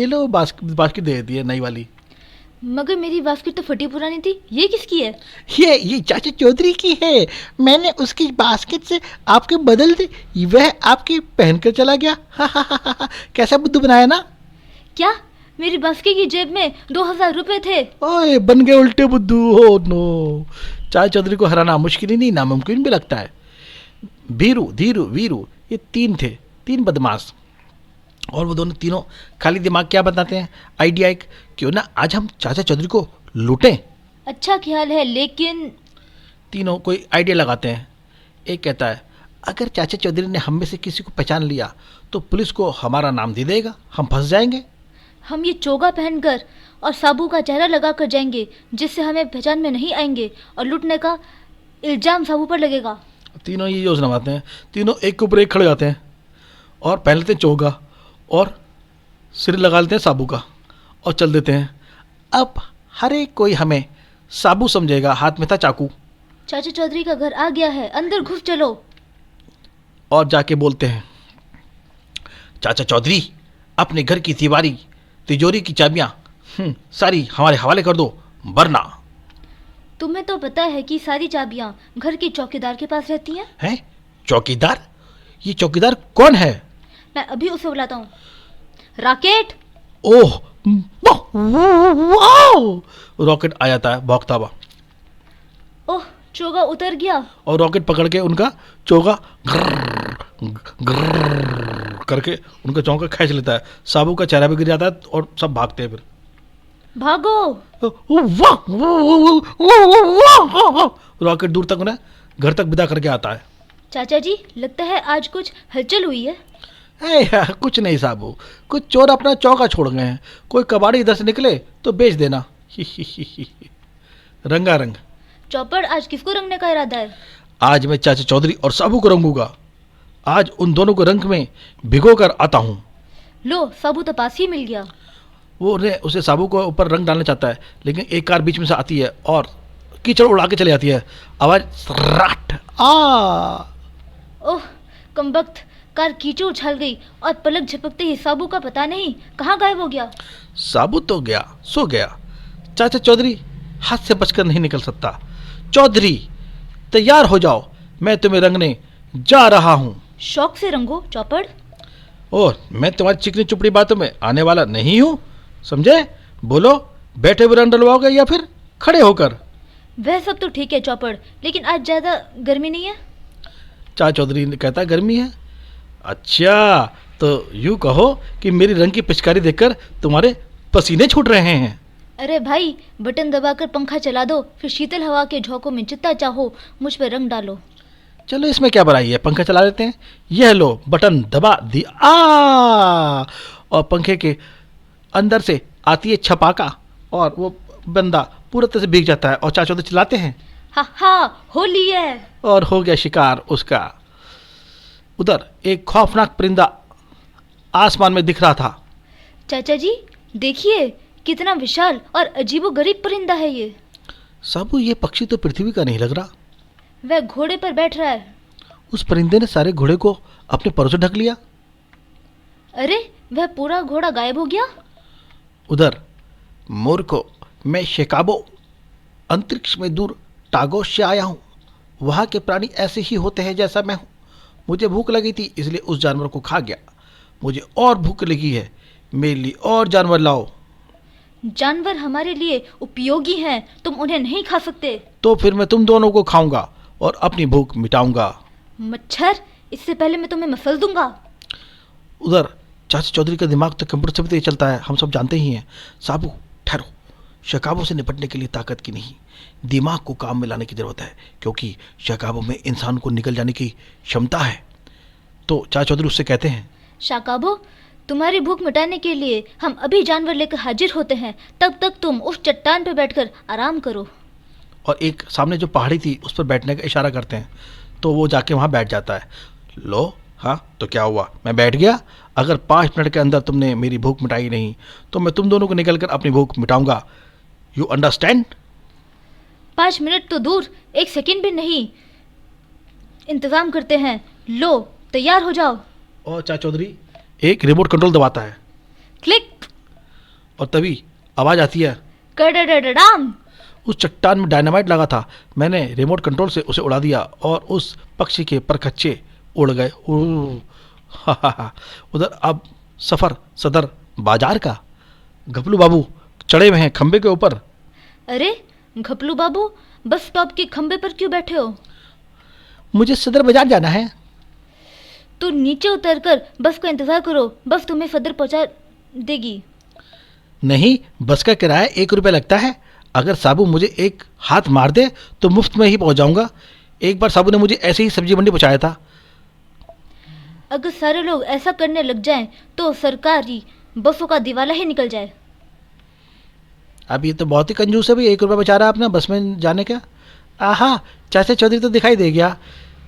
लो बास्केट दे देती है नई वाली। मगर मेरी बास्केट तो फटी पुरानी थी, ये किसकी है? ये चाचा चौधरी की है। मैंने उसकी बास्केट से आपके बदल दी, वह आपकी पहन कर चला गया। कैसा बुद्धू बनाया ना। क्या? मेरी बास्केट की जेब में 2000 रुपए थे। ओए बन गए उल्टे बुद्धू। हो नो। चाचा चौधरी को हराना मुश्किल ही नहीं, नामुमकिन भी लगता है। भीरू, धीरू, वीरू, ये तीन बदमाश। और वो दोनों तीनों खाली दिमाग क्या बताते हैं, आइडिया एक, क्यों ना आज हम चाचा चौधरी को लूटें। अच्छा ख्याल है, लेकिन तीनों कोई आइडिया लगाते हैं। एक कहता है, अगर चाचा चौधरी ने हम में से किसी को पहचान लिया तो पुलिस को हमारा नाम दे देगा, हम फंस जाएंगे। हम ये चोगा पहनकर और साबू का चेहरा लगा कर जाएंगे, जिससे हमें पहचान में नहीं आएंगे और लूटने का इल्जाम साबू पर लगेगा। तीनों ये योजना बनाते हैं। तीनों एक के ऊपर एक खड़े जाते हैं और पहन लेते हैं चोगा और सिर लगा लेते हैं साबू का और चल देते हैं। अब हर एक कोई हमें साबू समझेगा, हाथ में था चाकू। चाचा चौधरी का घर आ गया है, अंदर घुस चलो। और जाके बोलते हैं, चाचा चौधरी अपने घर की तिजोरी की चाबियां सारी हमारे हवाले कर दो, वरना। तुम्हें तो पता है कि सारी चाबियां घर के चौकीदार के पास रहती हैं। हैं? चौकीदार? ये चौकीदार कौन है? मैं अभी उसे बुलाता हूँ। रॉकेट। ओह वाह! रॉकेट आ जाता है भौंकता हुआ। ओह, चोगा उतर गया। और रॉकेट पकड़ के उनका चौका ग्रर करके उनका चौका खींच लेता है। साबू का चेहरा भी गिर जाता है और सब भागते हैं। फिर भागो। रॉकेट दूर तक उन्हें घर तक विदा करके आता है। चाचा जी, लगता है आज कुछ हलचल हुई है। यार कुछ नहीं साबू, कुछ चोर अपना चौका छोड़ गए हैं। कोई कबाड़ी इधर से निकले तो बेच देना। रंगारंग। चौपड़, आज किसको रंगने का इरादा है? आज मैं चाचा चौधरी और साबू को रंगूंगा। आज उन दोनों को रंग में भिगो कर आता हूँ। लो, साबू तो पास ही मिल गया। उसे साबू को ऊपर रंग डालना चाहता है, लेकिन एक कार बीच में से आती है और कीचड़ उड़ा के चली जाती है। आवाज सराट आ। ओह कमबख्त, कार कीचड़ उछाल गई और पलक झपकते ही साबू का पता नहीं कहाँ गायब हो गया। साबू तो गया, सो गया। चाचा चौधरी हाथ से बचकर नहीं निकल सकता। चौधरी तैयार हो जाओ, मैं तुम्हें रंगने जा रहा हूँ। शौक से रंगो चौपड़। ओह, मैं तुम्हारी चिकनी चुपड़ी बातों में आने वाला नहीं हूँ, समझे? बोलो, बैठे हुए रंग डलवाओगे या फिर खड़े होकर? वह सब तो ठीक है चौपड़, लेकिन आज ज़्यादा गर्मी नहीं है? चाचा चौधरी ने कहता गर्मी है। अच्छा, तो यूँ कहो कि मेरी रंग की पिचकारी देखकर तुम्हारे पसीने छूट रहे हैं। अरे भाई, बटन दबाकर पंखा चला दो, फिर शीतल हवा के झोंकों में जितना चाहो मुझ पर रंग डालो। चलो, इसमें क्या बुराई है, पंखा चला लेते हैं। यह लो, बटन दबा दिया और पंखे के अंदर से आती है छपाका और वो बंदा पूरा तरह से भीग जाता है और चाचा चौधरी चिल्लाते हैं, हा हा, होली है। और हो गया शिकार उसका। उधर एक खौफनाक परिंदा आसमान में दिख रहा था। चाचा जी देखिए, कितना विशाल और अजीबोगरीब परिंदा है ये। साबू, ये पक्षी तो पृथ्वी का नहीं लग रहा। वह घोड़े पर बैठ रहा है। उस परिंदे ने सारे घोड़े को अपने परों से ढक लिया। अरे, वह पूरा घोड़ा गायब हो गया। उधर मूर्खो, मैं शिकागो अंतरिक्ष में दूर टागोस से आया हूँ। वहाँ के प्राणी ऐसे ही होते हैं जैसा मैं हूँ। मुझे भूख लगी थी, इसलिए उस जानवर को खा गया। मुझे और भूख लगी है, मेरे लिए और जानवर लाओ। जानवर हमारे लिए उपयोगी हैं, तुम उन्हें नहीं खा सकते। तो फिर मैं तुम दोनों को खाऊंगा और अपनी भूख मिटाऊंगा। मच्छर, इससे पहले मैं तुम्हें मसल दूंगा। उधर चाचा चौधरी का दिमाग तो कंप्यूटर से भी तेज चलता है, हम सब जानते ही हैं। साबू ठहरो, शिकागो से निपटने के लिए ताकत की नहीं, दिमाग को काम में लाने की ज़रूरत है, क्योंकि शिकागो में इंसान को निकल जाने की क्षमता है। तो चाचा चौधरी उससे कहते हैं, शाकाबो, तुम्हारी भूख मिटाने के लिए हम अभी जानवर लेकर हाजिर होते हैं। तब तक तुम उस चट्टान पर बैठकर आराम करो। और एक सामने जो पहाड़ी थी उस पर बैठने का इशारा करते हैं, तो वो जाके वहाँ बैठ जाता है। लो, हाँ तो क्या हुआ, मैं बैठ गया। अगर 5 मिनट के अंदर तुमने मेरी भूख मिटाई नहीं तो मैं तुम दोनों को निकल कर अपनी भूख मिटाऊंगा। You understand? 5 मिनट तो दूर, 1 सेकंड भी नहीं। इंतजाम करते हैं। लो, तैयार हो जाओ। और चाचा चौधरी एक रिमोट कंट्रोल दबाता है क्लिक। और तभी आवाज़ आती है, कड़ड़ड़ड़ाम। उस चट्टान में डायनामाइट लगा था। मैंने रिमोट कंट्रोल से उसे उड़ा दिया और उस पक्षी के परखच्चे उड़ गए। उधर अब सफ़र सदर बाजार का। घपलू बाबू चढ़े हुए हैं खंबे के ऊपर। अरे घपलू बाबू, बस स्टॉप के खंबे पर क्यों बैठे हो? मुझे सदर बाजार जाना है। तो नीचे उतरकर बस का इंतजार करो, बस तुम्हें सदर पहुंचा देगी। नहीं, बस का किराया 1 रुपये लगता है। अगर साबू मुझे एक हाथ मार दे तो मुफ्त में ही पहुंच जाऊंगा। एक बार साबू ने मुझे ऐसे ही सब्जी मंडी पहुंचाया था। अगर सारे लोग ऐसा करने लग जाएं तो सरकारी बसों का दिवाला ही निकल जाए। अब ये तो बहुत ही कंजूस है भाई, 1 रुपया बचा रहा है अपना बस में जाने का। आहा, चाचा चौधरी तो दिखाई दे गया।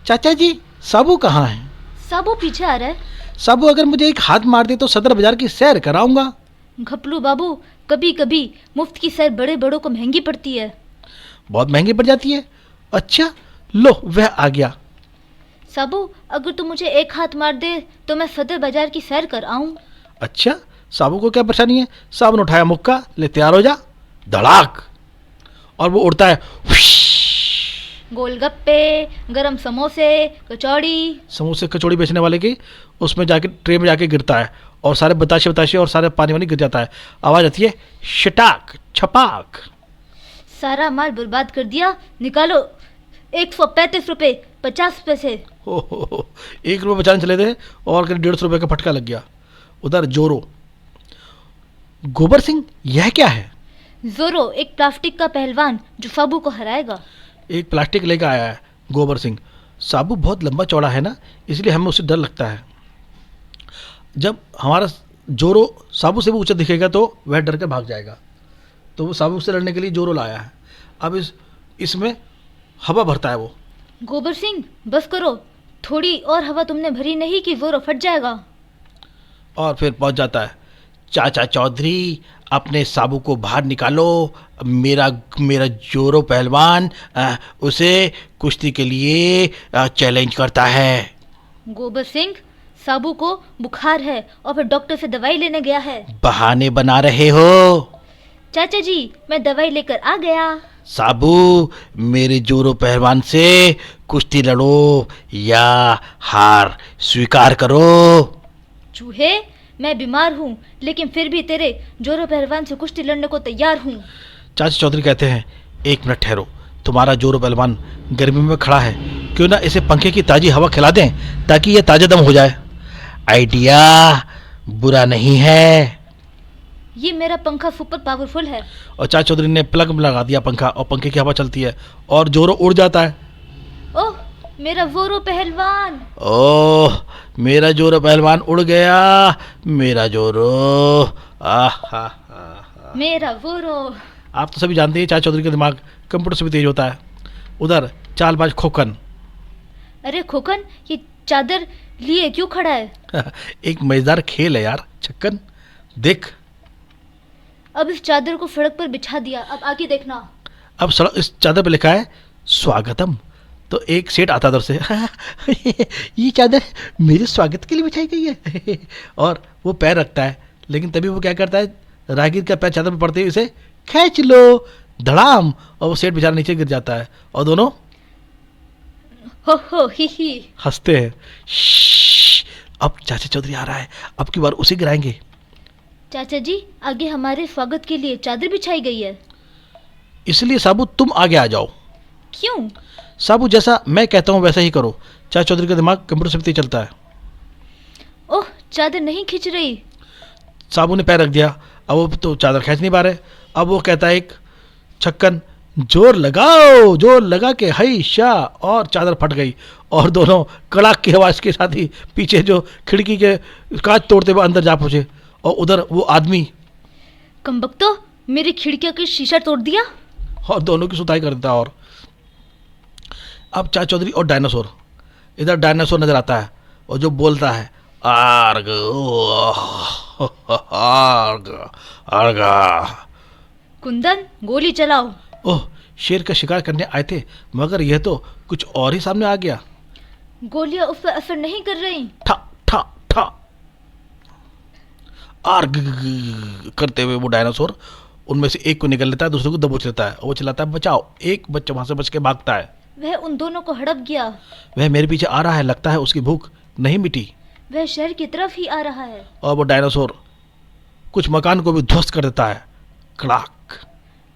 चाचा जी, साबू कहाँ है? साबू पीछे आ रहा है। साबू अगर मुझे एक हाथ मार दे तो सदर बाजार की सैर कराऊंगा। घपलू बाबू, कभी कभी मुफ्त की सैर बड़े बड़ों को महंगी पड़ती है। बहुत महंगी पड़ जाती है। अच्छा, लो वह आ गया। साबू, अगर तू मुझे एक हाथ मार दे तो मैं सदर बाजार की सैर कर आऊं। अच्छा, साबू को क्या परेशानी है? साबू ने उठाया मुक्का, ले तैयार हो जा। धड़ाक, और वो उड़ता है। गोलगप्पे, गरम समोसे, कचौड़ी। समोसे कचौड़ी बेचने वाले की उसमें जाके ट्रे में जाके गिरता है और सारे बताशे बताशे और सारे पानी वानी गिर जाता है। आवाज़ आती है, शटाक छपाक। सारा माल बर्बाद कर दिया। निकालो 135 रुपये 50 पैसे। हो, 1 रुपये बचाने चले थे और करीब 150 रुपये का फटका लग गया। उधर जोरो, गोबर सिंह, यह क्या है? जोरो एक प्लास्टिक का पहलवान जो साबू को हराएगा। एक प्लास्टिक लेकर आया है गोबर सिंह। साबू बहुत लंबा चौड़ा है ना, इसलिए हमें उससे डर लगता है। जब हमारा जोरो साबू से भी ऊंचा दिखेगा तो वह डर कर भाग जाएगा। तो वो साबू से लड़ने के लिए जोरो लाया है। अब इसमें हवा भरता है वो। गोबर सिंह बस करो, थोड़ी और हवा तुमने भरी नहीं कि वो फट जाएगा। और फिर पहुंच जाता है। चाचा चौधरी, अपने साबू को बाहर निकालो। मेरा मेरा जोरो पहलवान उसे कुश्ती के लिए चैलेंज करता है। गोबर सिंह, साबू को बुखार है और फिर डॉक्टर से दवाई लेने गया है। बहाने बना रहे हो। चाचा जी, मैं दवाई लेकर आ गया। साबू, मेरे जोरो पहलवान से कुश्ती लड़ो या हार स्वीकार करो। चूहे, मैं बीमार हूँ लेकिन फिर भी तेरे जोरो पहलवान से कुश्ती लड़ने को तैयार हूँ। चाचा चौधरी कहते हैं, एक मिनट ठहरो, तुम्हारा जोरो पहलवान गर्मी में खड़ा है, क्यों ना इसे पंखे की ताज़ी हवा खिला दें ताकि यह ताज़ा दम हो जाए। आइडिया बुरा नहीं है। ये मेरा पंखा सुपर पावरफुल है। और चाचा चौधरी ने प्लग में लगा दिया पंखा और पंखे की हवा चलती है और जोरो उड़ जाता है। ओह, मेरा वोरो पहलवान। ओह, मेरा जोरो पहलवान उड़ गया। मेरा जोरो मेरा वोरो। आप तो सभी जानते हैं चाचा चौधरी का दिमाग कंप्यूटर से भी तेज होता है। उधर चालबाज खोकन। अरे खोकन, ये चादर लिए क्यों खड़ा है? एक मजेदार खेल है यार छक्कन, देख। अब इस चादर को सड़क पर बिछा दिया, अब आगे देखना। अब सड़क इस चादर पे लिखा है स्वागतम। तो एक सेठ आता उधर से, ये चादर मेरे स्वागत के लिए बिछाई गई है। और वो पैर रखता है, लेकिन तभी वो क्या करता है, राहगीर का पैर चादर पे पड़ते ही इसे खींच लो, धड़ाम, और वो सेठ बेचारा नीचे गिर जाता है और दोनों हो ही हंसते हैं। अब चाचा चौधरी आ रहा है, अब की बार उसे गिराएंगे। चाचा जी, आगे हमारे स्वागत के लिए चादर बिछाई गई है। इसलिए साबू तुम आगे आ जाओ। क्यों? साबू, जैसा मैं कहता हूँ वैसा ही करो। चाचा चौधरी का दिमाग कंप्यूटर से भी तेज चलता है। ओह, चादर नहीं खींच रही। साबू ने पैर रख दिया, अब वो तो चादर खींच नहीं पा रहे। अब वो कहता है एक छक्कन, जोर लगाओ, जोर लगा के हई शाह, और चादर फट गई और दोनों कड़ाक की आवाज़ के साथ ही पीछे जो खिड़की के कांच तोड़ते हुए अंदर जा पहुंचे। और उधर वो आदमी कमबख्तो, मेरी खिड़कियों की शीशा तोड़ दिया और दोनों की सुताई कर देता। और अब चाचा चौधरी और डायनासोर, इधर डायनासोर नजर आता है और जो बोलता है आर्ग आर्ग आर्ग। कुंदन, गोली चलाओ। ओह, शेर का शिकार करने आए थे मगर यह तो कुछ और ही सामने आ गया। गोलियां उस पर असर नहीं कर रही। ठा ठा ठा आर्ग करते हुए वो डायनासोर उनमें से एक को निकल लेता है, दूसरे को दबोच लेता है और वो चिल्लाता है बचाओ। एक बच्चा वहां से बच के भागता है। वह उन दोनों को हड़प गया। वह मेरे पीछे आ रहा है, लगता है उसकी भूख नहीं मिटी। वह शहर की तरफ ही आ रहा है। और वो डायनासोर कुछ मकान को भी ध्वस्त कर देता है। कड़ाक।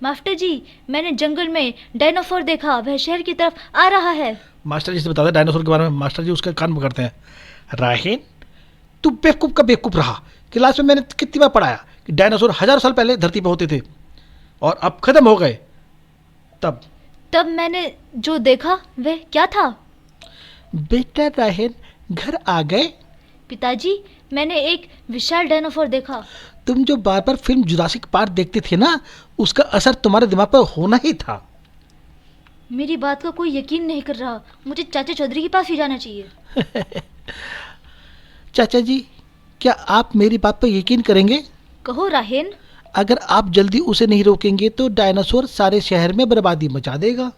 मास्टर जी, मैंने जंगल में डायनासोर देखा, वह शहर की तरफ आ रहा है। मास्टर जी से बताते डायनासोर के बारे में। मास्टर जी उसके कान पकड़ते हैं। राहीन, तू बेवकूफ़ का बेवकूफ़ रहा। क्लास में मैंने कितनी बार पढ़ाया कि डायनासोर 1000 साल पहले धरती पर होते थे और अब खत्म हो गए। तब मैंने जो देखा वह क्या था? बेटा राहीन, घर आ गए। पिताजी, मैंने एक विशाल डायनासोर देखा। तुम जो बार बार फिल्म जुरासिक पार्क देखते थे ना, उसका असर तुम्हारे दिमाग पर होना ही था। मेरी बात का कोई यकीन नहीं कर रहा। मुझे चाचा चौधरी के पास ही जाना चाहिए। चाचा जी, क्या आप मेरी बात पर यकीन करेंगे? कहो राहीन। अगर आप जल्दी उसे नहीं रोकेंगे तो डायनासोर सारे शहर में बर्बादी मचा देगा।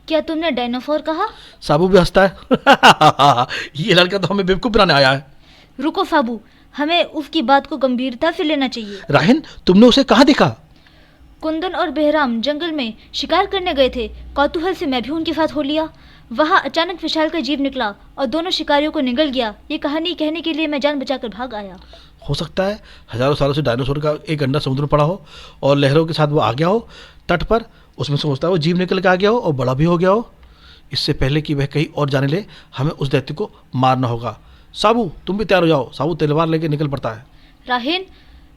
क्या तुमने डायनासोर कहा? साबू भी हंसता है। ये लड़का तो हमें बेवकूफ बनाने आया है। रुको साबू, हमें उसकी बात को गंभीरता से लेना चाहिए। राहीन, तुमने उसे कहाँ देखा? कुंदन और बेहराम जंगल में शिकार करने गए थे। कौतूहल से मैं भी उनके साथ हो लिया। वहाँ अचानक विशाल का जीव निकला और दोनों शिकारियों को निगल गया। ये कहानी कहने के लिए मैं जान बचाकर भाग आया। हो सकता है हजारों सालों से डायनासोर का एक अंडा समुद्र में पड़ा हो और लहरों के साथ वो आ गया हो तट पर। उसमें सोचता है वो जीव निकल के आ गया हो और बड़ा भी हो गया हो। इससे पहले कि वह कहीं और जाने ले, हमें उस दैत्य को मारना होगा। साबू, तुम भी तैयार हो जाओ। साबू तलवार लेके निकल पड़ता है। राहीन,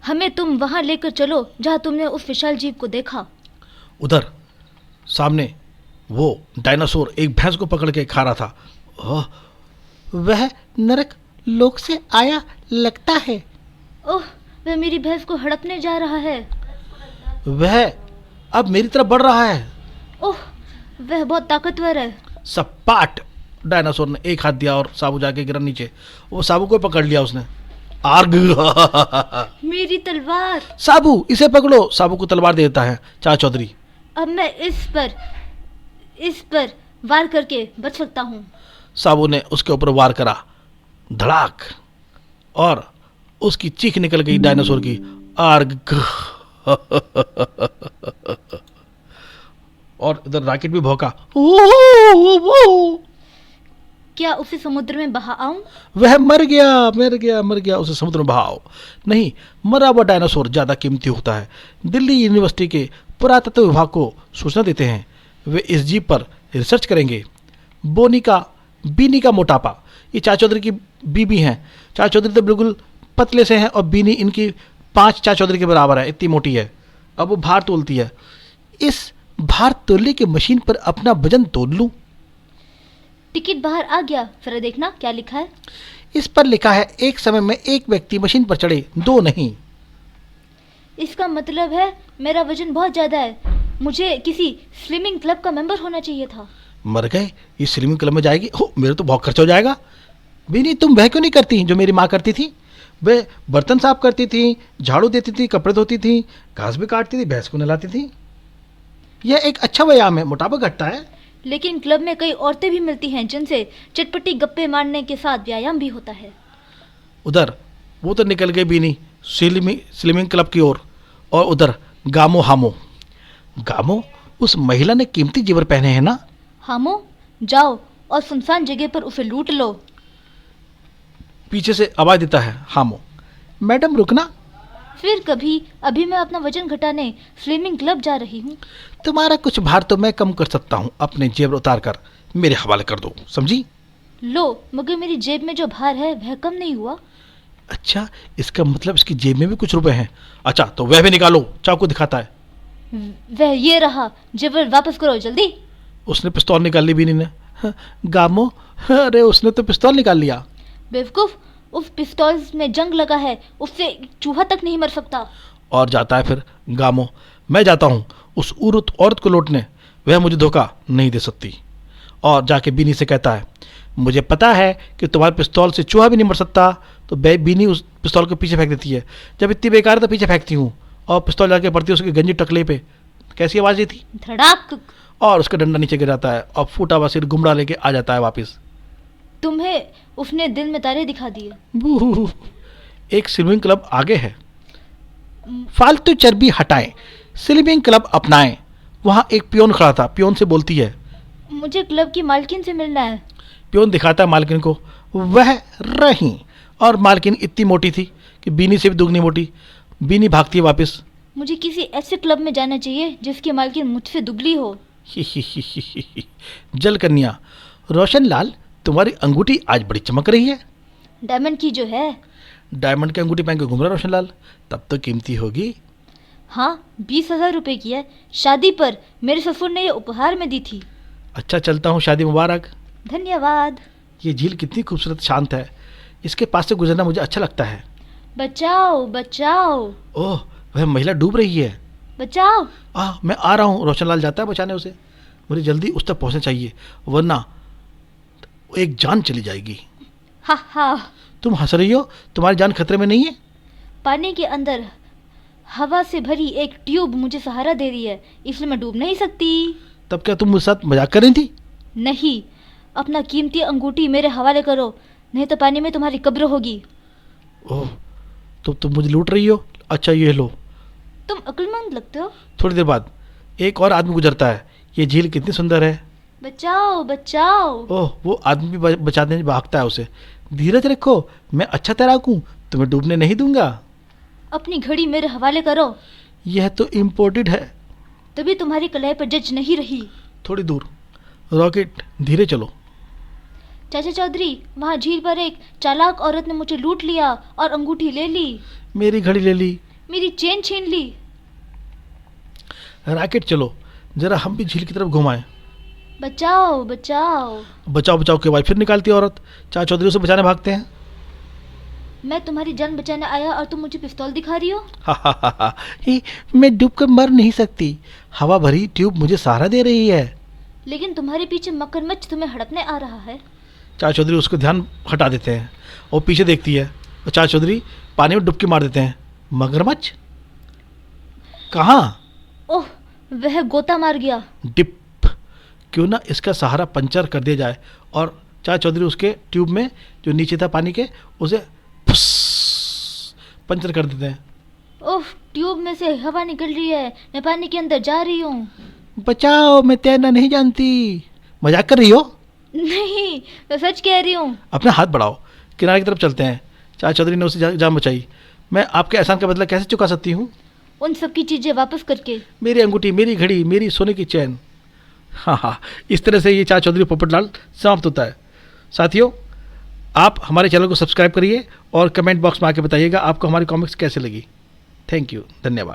हमें तुम वहाँ लेकर चलो जहाँ तुमने उस विशाल जीव को देखा। उधर सामने वो डायनासोर एक भैंस को पकड़ के खा रहा था। ओह, वह नरक लोक से आया लगता है। ओह, वह मेरी भैंस को हड़पने जा रहा है। वह अब मेरी तरफ बढ़ रहा है। ओह, वह बहुत ताकतवर है। सपाट डायनासोर ने एक हाथ दिया और साबू जाके गिरा नीचे। वो साबू को पकड़ लिया उसने। आर्ग मेरी तलवार। साबू इसे पकड़ो। साबू को तलवार दे देता है चाचा चौधरी। अब मैं इस पर वार करके बच सकता हूँ। साबू ने उसके ऊपर वार करा। धड़ाक, और उसकी चीख निकल गई डायनासोर की। आर्ग और इधर रॉकेट भी भौंका। क्या उसे समुद्र में बहा आऊं? वह मर गया। उसे समुद्र में बहाओ। नहीं, मरा हुआ डायनासोर ज्यादा कीमती होता है। दिल्ली यूनिवर्सिटी के पुरातत्व विभाग को सूचना देते हैं। वे इस जीव पर रिसर्च करेंगे। बीनी का मोटापा। ये चाचा चौधरी की बीबी हैं। चाचा चौधरी तो बिल्कुल पतले से हैं और बीनी इनकी 5 चाचा चौधरी के बराबर है, इतनी मोटी है। अब वो भार तोलती है। इस भार तोलने की मशीन पर अपना वजन तोल लूं। टिकट बाहर आ गया, जरा देखना क्या लिखा है। इस पर लिखा है एक समय में एक व्यक्ति मशीन पर चढ़े, 2 नहीं। इसका मतलब है मेरा वजन बहुत ज्यादा है। मुझे किसी स्विमिंग क्लब का मेंबर होना चाहिए था। मर गए, ये स्विमिंग क्लब में जाएगी। हो, मेरा तो बहुत खर्चा हो जाएगा। बीनी, तुम वह क्यों नहीं करती जो मेरी माँ करती थी? वे बर्तन साफ करती थी, झाड़ू देती थी, कपड़े धोती थी, घास भी काटती थी, भैंस को नहलाती थी। यह एक अच्छा व्यायाम है, मोटापा घटता है। लेकिन क्लब में कई औरतें भी मिलती हैं जिनसे चटपटी गप्पे मारने के साथ व्यायाम भी होता है। उधर वो तो निकल गई बीनी स्विमिंग क्लब की ओर। और उधर गामो उस महिला ने कीमती जेवर पहने हैं ना। हामो, जाओ और सुनसान जगह पर उसे लूट लो। पीछे से आवाज देता है हामो। मैडम रुकना। फिर कभी, अभी मैं अपना वजन घटाने स्विमिंग क्लब जा रही हूँ। तुम्हारा कुछ भार तो मैं कम कर सकता हूँ। अपने जेवर उतार कर मेरे हवाले कर दो, समझी? लो, मगर मेरी जेब में जो भार है वह कम नहीं हुआ। अच्छा, इसका मतलब इसकी जेब में भी कुछ रुपए हैं। अच्छा, तो वह भी निकालो। चाकू दिखाता है। वह ये रहा, जेवर वापस करो जल्दी। उसने पिस्तौल निकाल ली बीनी ने। गामो, अरे उसने तो पिस्तौल निकाल लिया। बेवकूफ, उस पिस्तौल में जंग लगा है, उससे चूहा तक नहीं मर सकता। और जाता है फिर गामो। मैं जाता हूँ उस औरत को लौटने। वह मुझे धोखा नहीं दे सकती। और जाके बीनी से कहता है, मुझे पता है कि तुम्हारे पिस्तौल से चूहा भी नहीं मर सकता। तो बीनी उस पिस्तौल को पीछे फेंक देती है। जब इतनी बेकार है तो पीछे फेंकती हूँ और पिस्तौल जाके पड़ती है उसके गंजी टकले पे। कैसी आवाज़ दी थी? धड़ाक। और उसका डंडा नीचे गिर जाता है और फूटा हुआ सिर गुमड़ा लेके आ जाता है वापस। तुम्हें उसने दिल में तारे दिखा दिए। बूह। एक स्विमिंग क्लब आगे है। फालतू चर्बी हटाएं, स्विमिंग क्लब अपनाएं। वहाँ एक पियोन खड़ा था। पियोन से बोलती है, मुझे क्लब की मालकिन से मिलना है। पियोन दिखाता है मालकिन को। वह रही, और मालकिन इतनी मोटी थी कि बीनी से भी दुगनी मोटी। बीनी भागती है वापस। मुझे किसी ऐसे क्लब में जाना चाहिए जिसकी मालकिन मुझसे दुबली हो। जल कन्या, रोशन लाल, तुम्हारी अंगूठी आज बड़ी चमक रही है। डायमंड की जो है। डायमंड की अंगूठी पहन के घूम रहा रोशन लाल, तब तो कीमती होगी। हाँ, 20,000 रुपए की है। शादी पर मेरे ससुर ने ये उपहार में दी थी। अच्छा, चलता हूँ, शादी मुबारक। धन्यवाद। ये झील कितनी खूबसूरत शांत है। इसके पास से गुजरना मुझे अच्छा लगता है। बचाओ बचाओ। ओह, वह महिला डूब रही है। बचाओ। मैं आ रहा हूँ। रोशन लाल जाता है बचाने उसे। मुझे जल्दी उस तक पहुँचना चाहिए, वरना एक जान चली जाएगी। हा हा। तुम हंस रही हो? तुम्हारी जान खतरे में नहीं है? पानी के अंदर हवा से भरी एक ट्यूब मुझे सहारा दे रही है, इसलिए मैं डूब नहीं सकती। तब क्या तुम मुझे साथ मजाक कर रही थी? नहीं, अपना कीमती अंगूठी मेरे हवाले करो, नहीं तो पानी में तुम्हारी कब्र होगी। ओह, तो तुम मुझे लूट रही हो? अच्छा, ये लो। तुम अक्लमंद लगते हो। थोड़ी देर बाद एक और आदमी गुजरता है। ये झील कितनी सुंदर है। बचाओ बचाओ। ओह, वो आदमी भी बचाने भागता है उसे। धीरज रखो, मैं अच्छा तैराक हूँ, तुम्हें डूबने नहीं दूंगा। अपनी घड़ी मेरे हवाले करो। यह तो इम्पोर्टेड है। तभी तुम्हारी कलाई पर जज नहीं रही। थोड़ी दूर। रॉकेट, धीरे चलो। चाचा चौधरी, वहाँ झील पर एक चालाक औरत ने मुझे लूट लिया और अंगूठी ले ली। मेरी घड़ी ले ली। मेरी चेन छीन ली। रॉकेट चलो, जरा हम भी झील की तरफ घुमाएं। बचाओ बचाओ। बचाओ बचाओ के बाद फिर निकालती है औरत। चाचा चौधरी उसे बचाने भागते हैं। मैं तुम्हारी जान बचाने आया और तुम मुझे पिस्तौल दिखा रही हो। हा, ही, मैं डूब कर मर नहीं सकती। हवा भरी ट्यूब मुझे सहारा दे रही है। लेकिन तुम्हारे पीछे मगरमच्छ तुम्हें हड़पने आ रहा है। चाचा चौधरी उसको ध्यान हटा देते हैं और पीछे देखती है और चाचा चौधरी पानी में डुबकी मार देते हैं। मगरमच्छ कहाँ? ओह, वह गोता मार गया। डिप। क्यों ना इसका सहारा पंचर कर दिया जाए। और चाचा चौधरी उसके ट्यूब में जो नीचे था पानी के उसे फुस पंचर कर देते हैं। ओह, ट्यूब में से हवा निकल रही है, मैं पानी के अंदर जा रही हूँ। बचाओ, मैं तैरना नहीं जानती। मजाक कर रही हो? नहीं, मैं सच कह रही हूँ। अपना हाथ बढ़ाओ, किनारे की तरफ चलते हैं। चाचा चौधरी ने उसे जान बचाई। मैं आपके एहसान का बदला कैसे चुका सकती हूँ? उन सब की चीजें वापस करके। मेरी अंगूठी, मेरी घड़ी, मेरी सोने की चैन। हाँ, इस तरह से ये चाचा चौधरी पोपटलाल समाप्त होता है। साथियों, आप हमारे चैनल को सब्सक्राइब करिए और कमेंट बॉक्स में आके बताइएगा आपको हमारी कॉमिक्स कैसे लगी। थैंक यू, धन्यवाद।